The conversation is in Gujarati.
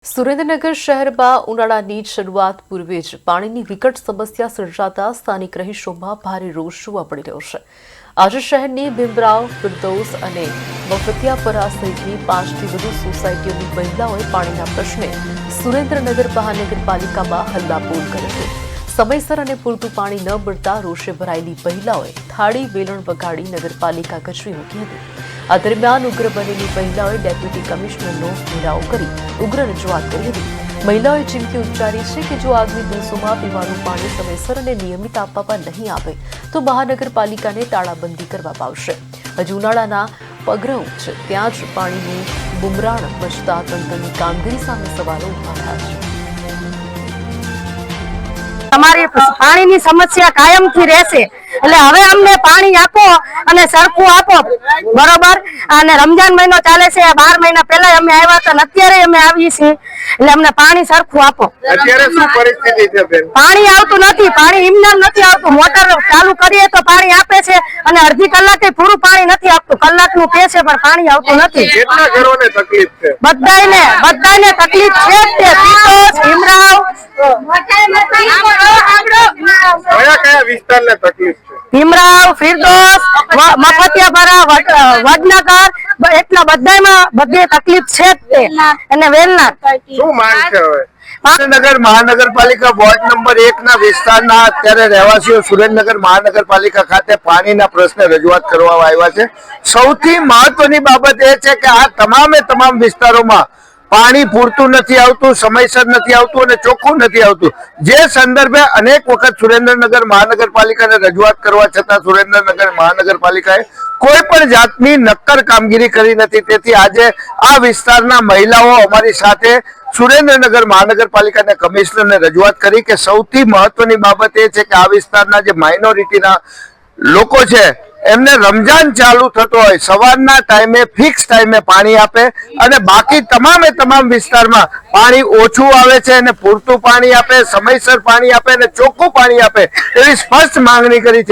સુરેન્દ્રનગર શહેરમાં ઉનાળાની શરૂઆત પૂર્વે જ પાણીની વિકટ સમસ્યા સર્જાતા સ્થાનિક રહીશોમાં ભારે રોષ જોવા મળી રહ્યો છે। આજે શહેરની ભીમરાવ, ફિરદૌસ અને મફતિયાપરા સહિતની 5થી વધુ સોસાયટીઓની મહિલાઓએ પાણીના પ્રશ્ને સુરેન્દ્રનગર મહાનગરપાલિકામાં હલ્લાબોલ કર્યો હતો। સમયસર અને પૂરતું પાણી ન મળતા રોષે ભરાયેલી મહિલાઓએ થાળી વેલણ વગાડી નગરપાલિકા કચરી મૂકી હતી। આ દરમિયાન ઉગ્ર બનેલી મહિલાઓએ ડેપ્યુટી કમિશનરનો ઘેરાવ કરી ઉગ્ર રજૂઆત કરી હતી। મહિલાઓએ ચીમકી ઉચ્ચારી છે કે જો આગામી દિવસોમાં પીવાનું પાણી સમયસર અને નિયમિત આપવામાં નહીં આવે તો મહાનગરપાલિકાને તાળાબંધી કરવામાં આવશે। હજુ ઉનાળાના પગરવ છે ત્યાં જ પાણીનું બુમરાણ મચતા તંત્રની કામગીરી સામે સવાલો ઉભા થયા છે। અમારી પાણીની સમસ્યા કાયમથી રહેશે, એટલે હવે અમને પાણી આપો અને સરખું આપો, બરોબર। અને રમજાન મહિનો ચાલે છે, 12 મહિના પહેલા અમે આવ્યા હતા, અત્યારે અમે આવીએ છીએ, એટલે અમને પાણી સરખું આપો। અત્યારે શું પરિસ્થિતિ છે બેન? પાણી આવતું નથી, પાણી ઇમનામ નથી આવતું। મોટર ચાલુ કરીએ તો પાણી આપે છે અને અડધી કલાકે પૂરું પાણી નથી આપતું, કલાકનું કે છે પણ પાણી આવતું નથી। કેટલા ઘરોને તકલીફ છે? બધાને તકલીફ છે જ તે। ફિરદૌસ, ભીમરાવ, કયા વિસ્તારને તકલીફ છે? ભીમરાવ, ફિરદૌસ, મફતિયાપરા, વડનગર, એટલા બધે તકલીફ છે જ તે। અને વેલનાથ શું માંગ છે હવે? સુરેન્દ્રનગર મહાનગરપાલિકા વોર્ડ નંબર 1 ના વિસ્તારના અત્યારે રહેવાસીઓ સુરેન્દ્રનગર મહાનગરપાલિકા ખાતે પાણીના પ્રશ્ને રજૂઆત કરવા આવ્યા છે। સૌથી મહત્વની બાબત એ છે કે આ તમામ વિસ્તારોમાં પાણી પૂરતું નથી આવતું, સમયસર નથી આવતું અને ચોખ્ખું નથી આવતું, જે સંદર્ભે અનેક વખત સુરેન્દ્રનગર મહાનગરપાલિકાને રજૂઆત કરવા છતાં સુરેન્દ્રનગર મહાનગરપાલિકાએ કોઈ પણ જાતની નક્કર કામગીરી કરી નથી। તેથી આજે આ વિસ્તારના મહિલાઓ અમારી સાથે સુરેન્દ્રનગર મહાનગરપાલિકાના કમિશનરને રજૂઆત કરી કે સૌથી મહત્વની બાબત એ છે કે આ વિસ્તારના જે માઇનોરિટીના લોકો છે એમને રમજાન ચાલુ થતો હોય સવારના ટાઈમે ફિક્સ ટાઈમે પાણી આપે અને બાકી તમામ વિસ્તારમાં પાણી ઓછું આવે છે અને પૂરતું પાણી આપે, સમયસર પાણી આપે અને ચોખ્ખું પાણી આપે એવી સ્પષ્ટ માંગણી કરી છે।